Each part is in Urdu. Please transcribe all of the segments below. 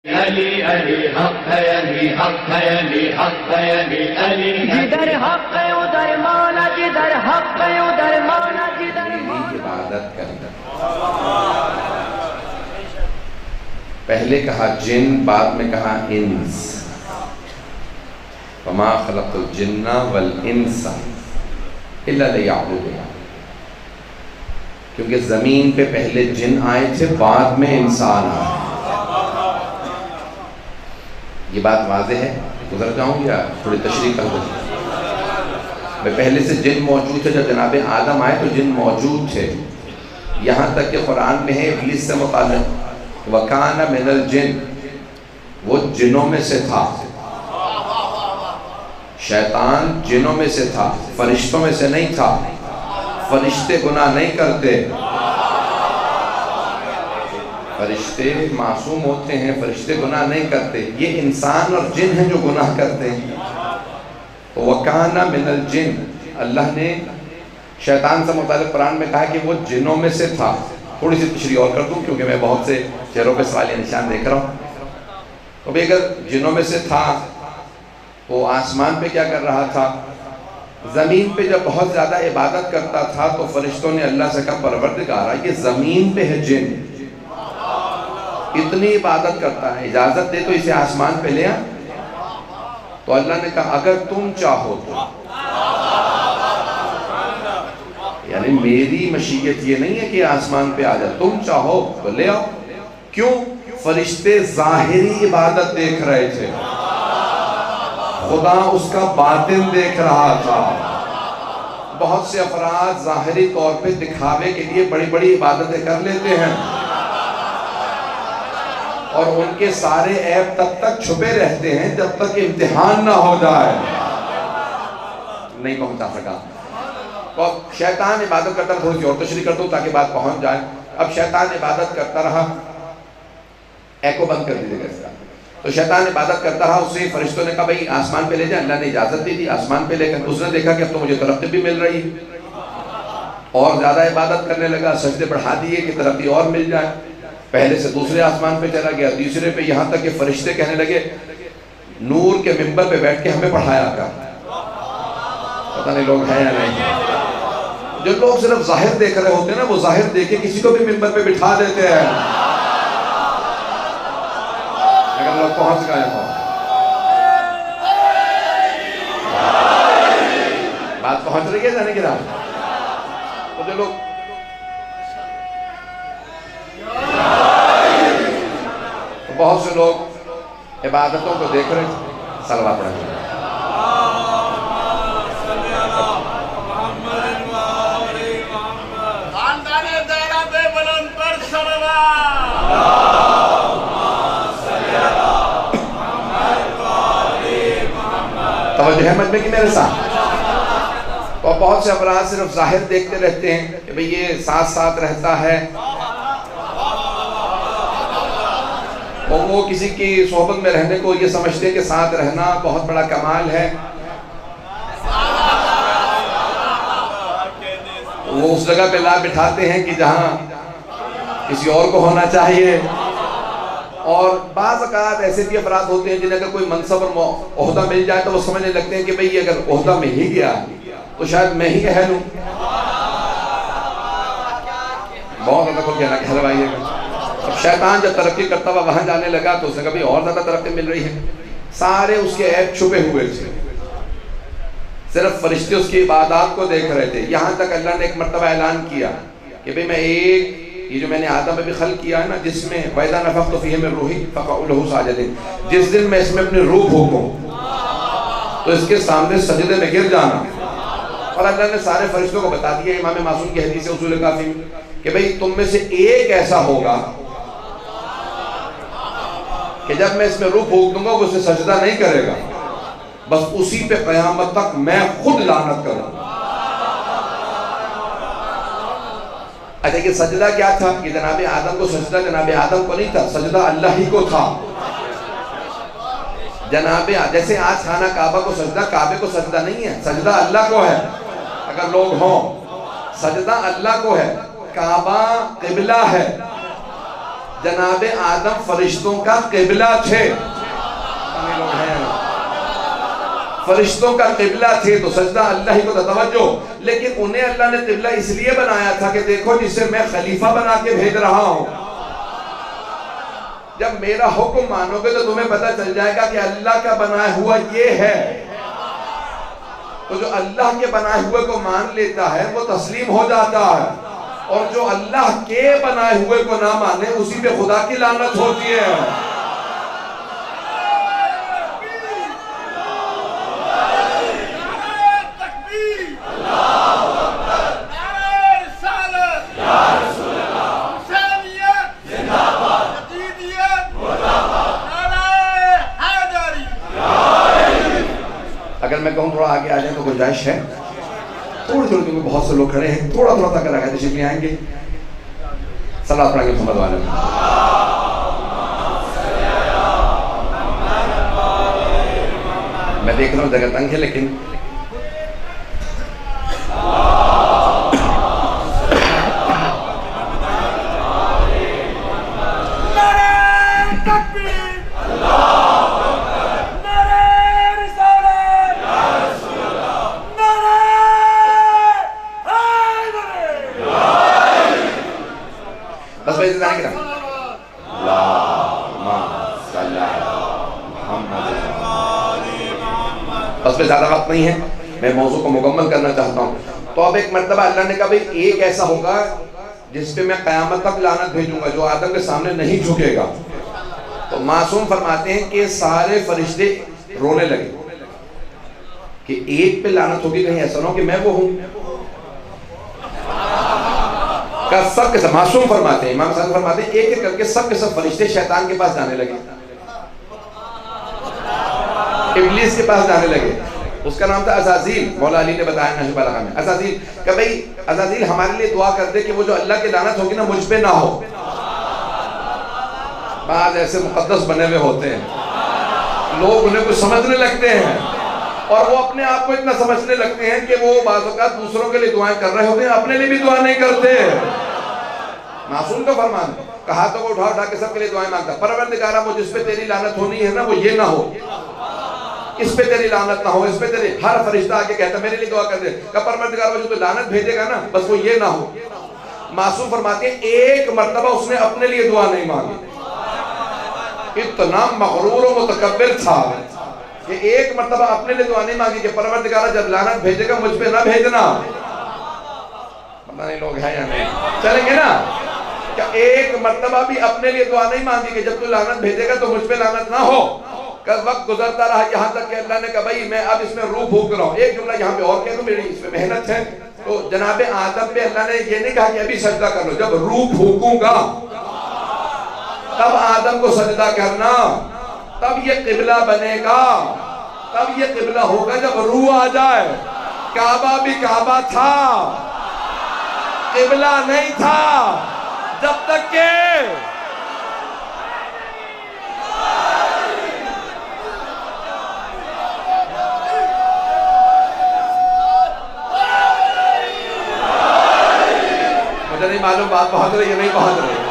علی علی حق ہے، علی حق ہے، علی حق ہے، علی علی جدھر حق ہے ادھر مانا، جدھر حق ہے ادھر مانا، جدھر عبادت کرنا۔ پہلے کہا جن، بعد میں کہا انس۔ وما خلقت الجن والانس الا لیعبدون، کیونکہ زمین پہ پہلے جن آئے تھے، بعد میں انسان آئے۔ یہ بات واضح ہے، گزر جاؤں یا تھوڑی تشریح کر دوں؟ پہلے سے جن موجود تھے، جب جناب آدم آئے تو جن موجود تھے، یہاں تک کہ قرآن میں ہے ابلیس سے متعلق وَكَانَ مِنَ الْجِنِّ، وہ جنوں میں سے تھا، شیطان جنوں میں سے تھا، فرشتوں میں سے نہیں تھا۔ فرشتے گناہ نہیں کرتے، فرشتے معصوم ہوتے ہیں، فرشتے گناہ نہیں کرتے، یہ انسان اور جن ہیں جو گناہ کرتے ہیں۔ وَكَانَ مِنَ الْجِنِّ، اللہ نے شیطان سے متعلق قرآن میں کہا کہ وہ جنوں میں سے تھا۔ تھوڑی سی تشریح اور کر دوں کیونکہ میں بہت سے چہروں پہ سوالیہ نشان دیکھ رہا ہوں۔ تو بھی اگر جنوں میں سے تھا، وہ آسمان پہ کیا کر رہا تھا؟ زمین پہ جب بہت زیادہ عبادت کرتا تھا تو فرشتوں نے اللہ سے کہا پروردگارا یہ زمین پہ ہے جن، اتنی عبادت کرتا ہے، اجازت دے تو اسے آسمان پہ لے آ۔ تو اللہ نے کہا اگر تم چاہو تو، یعنی میری مشیت یہ نہیں ہے کہ آسمان پہ آ جائے، تم چاہو تو لے آؤ۔ کیوں؟ فرشتے ظاہری عبادت دیکھ رہے تھے، خدا اس کا باطن دیکھ رہا تھا۔ بہت سے افراد ظاہری طور پہ دکھاوے کے لیے بڑی بڑی عبادتیں کر لیتے ہیں، اور ان کے سارے عیب تب تک چھپے رہتے ہیں جب تک امتحان نہ ہو جائے۔ نہیں پہنچا سکا۔ اور شیطان عبادت کرتا رہا، تھوڑی سی اور تشریح کرتا ہوں تاکہ بات پہنچ جائے۔ اب شیطان عبادت کرتا رہا، ایکو بند کر دیجیے گا اس کا۔ تو شیطان عبادت کرتا رہا، اسے فرشتوں نے کہا بھائی آسمان پہ لے جائیں، اللہ نے اجازت دی تھی آسمان پہ لے کر۔ اس نے دیکھا کہ اب تو مجھے ترقی بھی مل رہی ہے، اور زیادہ عبادت کرنے لگا، سجدے بڑھا دیے کہ ترقی اور مل جائے۔ پہلے سے دوسرے آسمان پہ چلا گیا، تیسرے پہ، یہاں تک کہ فرشتے کہنے لگے نور کے ممبر پہ بیٹھ کے ہمیں پڑھایا کر۔ پتہ نہیں لوگ ہیں یا نہیں۔ جو لوگ صرف ظاہر دیکھ رہے ہوتے ہیں نا، وہ ظاہر دیکھ کے کسی کو بھی ممبر پہ بٹھا دیتے ہیں۔ اگر لوگ پہنچ گئے ہوں، بات پہنچ رہی ہے جانے کی راہ؟ تو جو لوگ بہت سے لوگ عبادتوں کو دیکھ رہے تھے، صلوات پڑھیں گے۔ توجہ ہے مجمع کی میرے ساتھ؟ اور بہت سے افراد صرف ظاہر دیکھتے رہتے ہیں کہ بھئی یہ ساتھ ساتھ رہتا ہے، اور وہ کسی کی صحبت میں رہنے کو یہ سمجھتے ہیں کہ ساتھ رہنا بہت بڑا کمال ہے۔ وہ اس جگہ پہ لا بٹھاتے ہیں کہ جہاں کسی اور کو ہونا چاہیے۔ اور بعض اوقات ایسے بھی افراد ہوتے ہیں جنہیں اگر کوئی منصب اور عہدہ مل جائے تو وہ سمجھنے لگتے ہیں کہ بھئی اگر عہدہ میں ہی گیا تو شاید میں ہی اہل ہوں۔ بہت زیادہ کھل گیا نا، کہلوائیے گا۔ اب شیطان جب ترقی کرتا ہوا وہاں جانے لگا تو اس نے کہا بھی اور زیادہ ترقی مل رہی ہے۔ سارے اس کے عیب چھپے ہوئے تھے، صرف فرشتے اس کی عبادات کو دیکھ رہے تھے۔ یہاں تک اللہ نے ایک مرتبہ اعلان کیا کہ بھئی میں یہ جو میں نے آدم پہ بھی خلق کیا ہے نا، جس میں وَإِذَا نَفَخْتُ فِيهِ مِن رُوحِي فَقَعُوا لَهُ سَاجِدِينَ، جس دن میں اس میں اپنی روح پھونکوں تو اس کے سامنے سجدے میں گر جانا۔ اور اللہ نے سارے فرشتوں کو بتا دیا، امام معصوم کی حدیث اصول کافی میں، کہ بھئی تم میں سے ایک ایسا ہوگا کہ جب میں اس میں روح پھونک دوں گا وہ اسے سجدہ نہیں کرے گا، بس اسی پہ قیامت تک میں خود لعنت کروں۔ اچھا کہ سجدہ کیا تھا؟ کہ جناب آدم کو سجدہ جناب آدم کو نہیں تھا، سجدہ اللہ ہی کو تھا۔ جناب جیسے آج خانہ کعبہ کو سجدہ، کعبے کو سجدہ نہیں ہے، سجدہ اللہ کو ہے۔ اگر لوگ ہوں، سجدہ اللہ کو ہے، کعبہ قبلہ ہے، جناب آدم فرشتوں کا قبلہ تھے، فرشتوں کا قبلہ تھے تو سجدہ اللہ ہی کو تھا، توجہ، لیکن انہیں اللہ نے قبلہ اس لیے بنایا تھا کہ دیکھو جسے میں خلیفہ بنا کے بھیج رہا ہوں، جب میرا حکم مانو گے تو تمہیں پتہ چل جائے گا کہ اللہ کا بنایا ہوا یہ ہے، تو جو اللہ کے بنائے ہوئے کو مان لیتا ہے وہ تسلیم ہو جاتا ہے، اور جو اللہ کے بنائے ہوئے کو نہ مانے اسی پہ خدا کی لعنت ہوتی ہے۔ اگر میں کہوں تھوڑا آگے آ جائیں تو گنجائش ہے، تھوڑی تھوڑی، کیونکہ بہت سے لوگ کھڑے ہیں، تھوڑا تھوڑا تک آگے تشریف لے آئیں گے، صلوات پڑھیں گے محمد والے میں۔ میں دیکھ رہا ہوں جگہ تنگ ہے لیکن بس میں زیادہ وقت نہیں ہے، میں موضوع کو مکمل کرنا چاہتا ہوں۔ تو اب ایک مرتبہ اللہ نے کہا بھئی ایک ایسا ہوگا جس پہ میں قیامت تک لعنت بھیجوں گا، جو آدم کے سامنے نہیں جھکے گا۔ تو معصوم فرماتے ہیں کہ سارے فرشتے رونے لگے کہ ایک پہ لعنت ہوگی، کہیں ایسا نہ ہو کہ میں وہ ہوں۔ سب کے سب معصوم فرماتے ہیں، امام صاحب فرماتے ہیں ایک ایک کر کے سب فرشتے شیطان کے پاس جانے لگے، ابلیس کے پاس جانے لگے۔ اس کا نام تھا عزازیل، مولا علی نے بتایا نہج البلاغہ میں، عزازیل کہ بھئی عزازیل ہمارے لیے دعا کر دے کہ وہ جو اللہ کی لعنت ہوگی نا مجھ پہ نہ ہو۔ بعض ایسے مقدس بنے ہوئے ہوتے ہیں، لوگ انہیں کچھ سمجھنے لگتے ہیں اور وہ اپنے آپ کو اتنا سمجھنے لگتے ہیں کہ وہ بعض اوقات دوسروں کے لیے دعائیں کر رہے ہوتے ہیں، اپنے لیے بھی دعا نہیں کرتے۔ معصوم کا فرمان کہا تو وہ اٹھا کے سب کے لیے دعائیں مانگتا، پروردگارا وہ جس پہ تیری لعنت ہونی ہے نا وہ یہ نہ ہو، اس پہ تیری لعنت نہ ہو، اس پہ تیری، ہر فرشتہ آگے کہتا میرے لیے دعا کر دے کہ پروردگار وہ جو تو لعنت بھیجے گا نا بس وہ یہ نہ ہو۔ معصوم فرماتے ہیں ایک مرتبہ اس نے اپنے لیے دعا نہیں مانگی، اتنا مغرور و متکبر تھا کہ ایک مرتبہ اپنے لیے دعا نہیں مانگی کہ پروردگار جب لعنت بھیجے گا مجھ پہ نہ بھیجنا۔ پتہ نہیں لوگ ہیں یا نہیں، چلیں گے نا کہ ایک مرتبہ بھی اپنے لیے دعا نہیں مانگی کہ جب تو لعنت بھیجے گا تو مجھ پہ لعنت نہ ہو۔ وقت گزرتا رہا یہاں تک کہ اللہ نے کہا بھائی میں اب اس میں روح پھونک رہا ہوں۔ ایک جملہ یہاں پہ اور کہہ دوں، میری اس میں محنت ہے، تو جناب آدم پہ اللہ نے یہ نہیں کہا کہ ابھی سجدہ کر لو، جب روح پھونکوں گا تب آدم کو سجدہ کرنا، تب یہ قبلہ بنے گا، تب یہ قبلہ ہوگا جب روح آ جائے۔ کعبہ بھی کعبہ تھا، قبلہ نہیں تھا جب تک کہ مجھے نہیں معلوم بات پہنچ رہی ہے نہیں پہنچ رہی ہے۔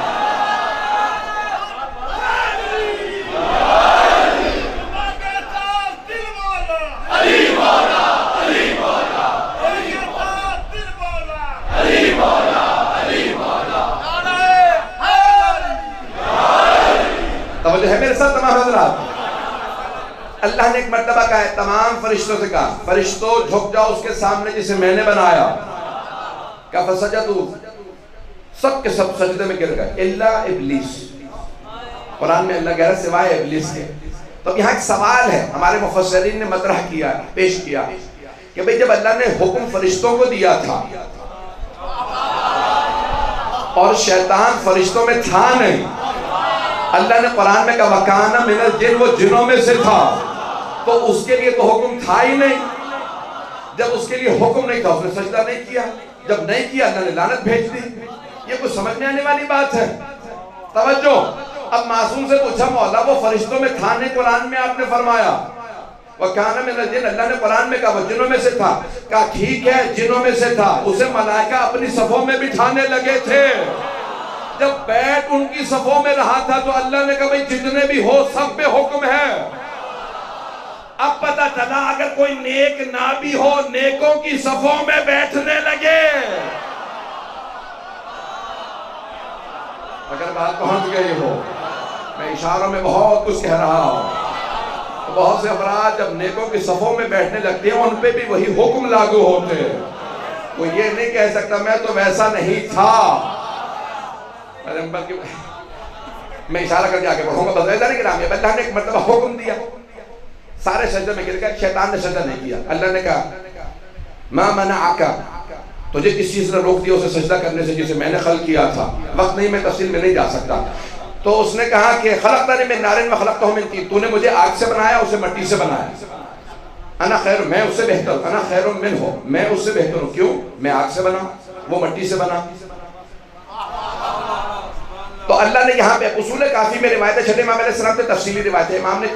توجہ ہے میرے ساتھ تمام حضرات؟ اللہ نے ایک مرتبہ کہا ہے تمام فرشتوں سے کہا فرشتوں جھک جاؤ اس کے سامنے جسے میں نے بنایا، کہ فسجدوا، سب کے سب سجدے میں گر گئے الا ابلیس۔ قرآن میں اللہ کہہ رہا ہے سوائے ابلیس کے۔ تو یہاں ایک سوال ہے ہمارے مفسرین نے مطرح کیا، پیش کیا کہ بھئی جب اللہ نے حکم فرشتوں کو دیا تھا اور شیطان فرشتوں میں تھا نہیں، اللہ نے قرآن میں کہا وَكَانَ مِنَ الْجِنِّ، وہ جنوں میں سے تھا، تو اس کے لیے تو حکم تھا ہی نہیں۔ جب اس کے لیے حکم نہیں تھا اس نے سجدہ نہیں کیا، جب نہیں کیا اللہ نے لعنت بھیج دی۔ یہ کوئی سمجھنے آنے والی بات ہے؟ توجہ، اب معصوم سے پوچھا مولا وہ فرشتوں میں تھا نہیں، قرآن میں آپ نے فرمایا وَكَانَ مِنَ الْجِنِّ، اللہ نے قرآن میں کہا وہ جنوں میں سے تھا، کہا ٹھیک ہے جنوں میں سے تھا، اسے ملائکہ اپنی صفوں میں بٹھانے لگے تھے، جب بیٹھ ان کی صفوں میں رہا تھا تو اللہ نے کہا بھئی جتنے بھی ہو سب پہ حکم ہے۔ اب پتہ چلا اگر کوئی نیک نہ بھی ہو نیکوں کی صفوں میں بیٹھنے لگے۔ اگر بات پہنچ گئی ہو، میں اشاروں میں بہت کچھ کہہ رہا ہوں، بہت سے افراد جب نیکوں کی صفوں میں بیٹھنے لگتے ہیں ان پہ بھی وہی حکم لاگو ہوتے ہیں۔ وہ یہ نہیں کہہ سکتا میں تو ویسا نہیں تھا۔ میں اشارہ کر کے آگے بڑھوں گا، بس ایسا نہیں کہ نام ہے، اللہ نے ایک مرتبہ حکم دیا، سارے سجدے میں گر گئے، شیطان نے سجدہ نہیں کیا۔ اللہ نے کہا ما منعک، تجھے کس چیز نے روک دیا اسے سجدہ کرنے سے جسے میں نے خلق کیا تھا؟ وقت نہیں، میں تفصیل میں نہیں جا سکتا۔ تو اس نے کہا کہ خلقتنی من نار وخلقتہ من طین، تو نے مجھے آگ سے بنایا اسے مٹی سے بنایا۔ انا خیر، میں اس سے بہتر ہوں، انا خیر منہ، میں اس سے بہتر ہوں۔ کیوں؟ میں آگ سے بنا، وہ مٹی سے بنا۔ تو اللہ نے یہاں پہ اصول کافی میں روایت ہے، چھٹے امام علیہ السلام سے تفصیلی روایت ہے، امام نے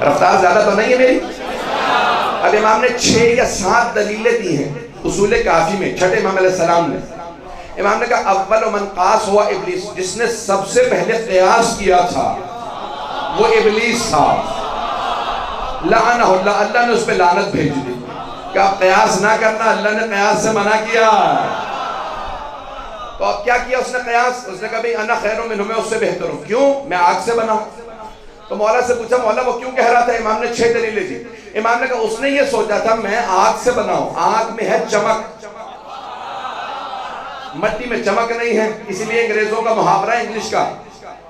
رفتار زیادہ تو نہیں ہے میری، اب امام نے 6 یا 7 دلیلیں دی ہیں اصول کافی میں، چھٹے امام علیہ السلام نے۔ امام نے کہا اول من قاس ہوا ابلیس، جس نے سب سے پہلے قیاس کیا تھا وہ ابلیس تھا۔ لعنہ اللہ، اللہ نے اس پہ لعنت بھیج دی کہ آپ قیاس نہ کرنا، اللہ نے قیاس سے منع کیا۔ تو اب کیا کیا اس نے قیاس؟ اس نے کہا بھئی انا خیر منہ، میں اس سے بہتر ہوں۔ کیوں؟ میں آگ سے بنا ہوں۔ تو مولا سے پوچھا مولا وہ کیوں کہہ رہا تھا؟ امام نے 6 دلیلیں دی۔ امام نے کہا اس نے یہ سوچا تھا میں آگ سے بنا ہوں، آگ میں ہے چمک، مٹی میں چمک نہیں ہے، اس لیے انگریزوں کا محاورہ انگلش کا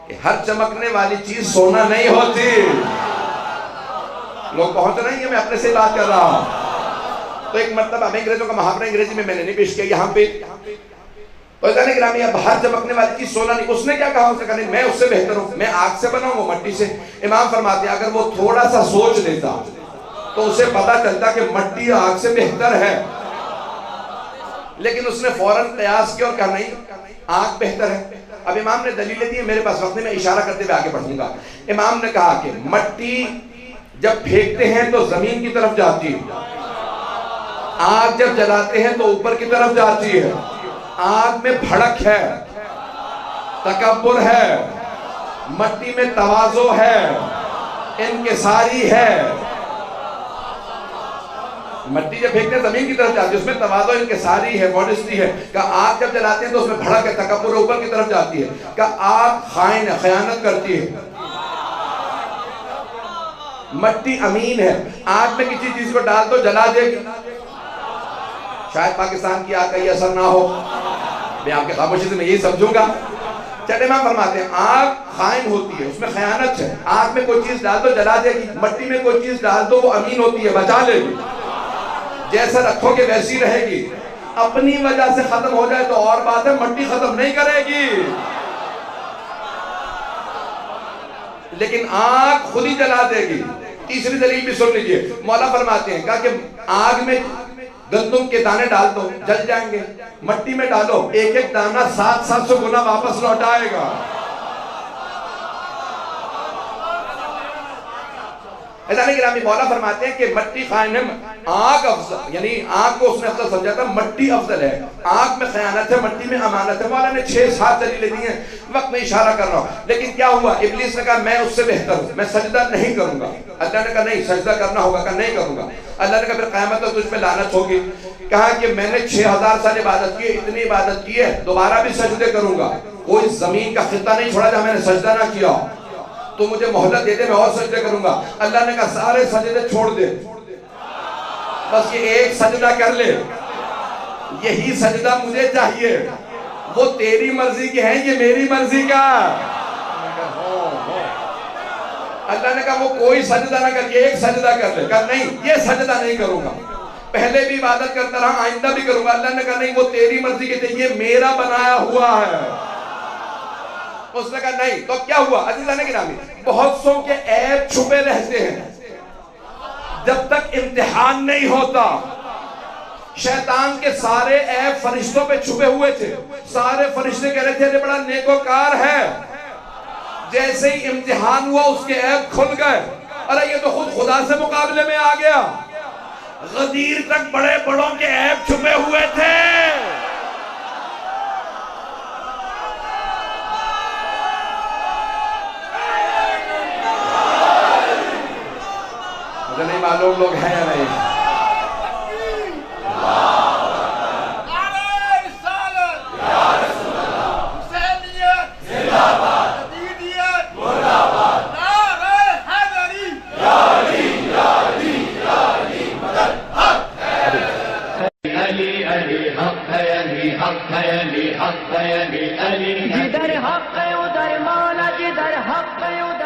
کہ ہر چمکنے والی چیز سونا نہیں ہوتی۔ لوگ پہنچ رہے ہیں، میں اپنے سے بات کر رہا ہوں۔ تو ایک مرتبہ میں انگریزوں کا محاورہ انگریزی میں نے نہیں پیش کیا یہاں پہ، تو اتنے گرامی اب ہر چمکنے والی چیز سونا نہیں۔ اس نے کیا کہا؟ اس نے کہا نہیں میں اس سے بہتر ہوں، میں آگ سے بنا ہوں، وہ مٹی سے۔ امام فرماتے ہیں اگر وہ تھوڑا سا سوچ لیتا تو اسے پتا چلتا کہ مٹی آگ سے بہتر ہے، لیکن اس نے فوراً قیاس کیا اور کہا نہیں آگ بہتر ہے۔ اب امام نے دلیلیں دی، میرے پاس وقت نہیں، میں اشارہ کرتے ہوئے آگے بڑھوں گا۔ امام نے کہا کہ مٹی جب پھینکتے ہیں تو زمین کی طرف جاتی ہے، آگ جب جلاتے ہیں تو اوپر کی طرف جاتی ہے۔ آگ میں بھڑک ہے، تکبر ہے، مٹی میں تواضع ہے، انکساری ہے۔ مٹی جب پھینکتے ہیں زمین کی طرف جاتی ہے، اس میں تواضع انکساری ہے، ماڈسٹی ہے۔ کہ آگ جب جلاتے ہیں تو اس میں بھڑک ہے، تکبر اوپر کی طرف جاتی ہے۔ کہ آگ خائن ہے، خیانت کرتی ہے، مٹی امین ہے۔ آگ میں کسی چیز کو ڈال دو جلا دے گی۔ شاید پاکستان کی آگ کا یہ اثر نہ ہو، میں آپ کے خاموشی سے میں یہی سمجھوں گا۔ چھٹے امام فرماتے ہیں آگ خائن ہوتی ہے، اس میں خیانت ہے۔ آگ میں کوئی چیز ڈال دو جلا دے گی، مٹی میں کوئی چیز ڈال دو وہ امین ہوتی ہے، بچا لے گی، جیسا رکھو گے ویسی رہے گی۔ اپنی وجہ سے ختم ہو جائے تو اور بات ہے، مٹی ختم نہیں کرے گی، لیکن آگ خود ہی جلا دے گی۔ تیسری دلیل بھی سن لیجئے، مولا فرماتے ہیں کہا کہ آگ میں گندم کے دانے ڈال دو جل جائیں گے، مٹی میں ڈالو ایک ایک دانہ 700 گنا واپس لوٹ آئے گا۔ ایسا نہیں گرامی مولا فرماتے ہیں کہ مٹی خائن ہے، آگ افضل، یعنی آگ کو اس نے افضل سمجھا تھا، مٹی افضل ہے۔ آگ میں خیانت ہے، مٹی میں امانت ہے۔ مولا نے 6-7 دلیلیں دی ہیں، وقت میں اشارہ کر رہا ہوں۔ لیکن کیا ہوا؟ ابلیس نے کہا میں اس سے بہتر ہوں، میں سجدہ نہیں کروں گا۔ اللہ نے کہا نہیں سجدہ کرنا ہوگا، کہا نہیں کروں گا۔ اللہ نے کہا پھر قیامت تو تجھ پہ لعنت ہوگی۔ کہا کہ میں نے 6000 سال عبادت کی ہے، اتنی عبادت کی ہے، دوبارہ بھی سجدے کروں گا، کوئی زمین کا خطہ نہیں چھوڑا جہاں میں نے سجدہ نہ کیا، تو مجھے مہلت دے دے میں اور سجدے کروں گا۔ اللہ نے کہا سارے سجدے چھوڑ دے، بس یہ ایک سجدہ کر لے، یہی سجدہ مجھے چاہیے، وہ تیری مرضی کے ہیں یہ میری مرضی کا۔ اللہ نے کہا وہ کوئی سجدہ نہ کر، یہ ایک سجدہ کر لے۔ کہا نہیں یہ سجدہ نہیں کروں گا، پہلے بھی عبادت کرتا رہا آئندہ بھی کروں گا۔ اللہ نے کہا نہیں وہ تیری مرضی کے تھے، یہ میرا بنایا ہوا ہے۔ اس نے کہا نہیں، تو کیا ہوا؟ عزیزان گرامی بہت سو کے عیب چھپے رہتے ہیں جب تک امتحان نہیں ہوتا۔ شیطان کے سارے عیب فرشتوں پہ چھپے ہوئے تھے، سارے فرشتے کہہ رہے تھے یہ بڑا نیکوکار ہے، جیسے ہی امتحان ہوا اس کے عیب کھل گئے، ارے یہ تو خود خدا سے مقابلے میں آ گیا۔ غدیر تک بڑے بڑوں کے عیب چھپے ہوئے تھے. مجھے نہیں معلوم لوگ ہیں یا نہیں. جدھر حق ہے ادھر مولا، جدھر حق ہے ادھر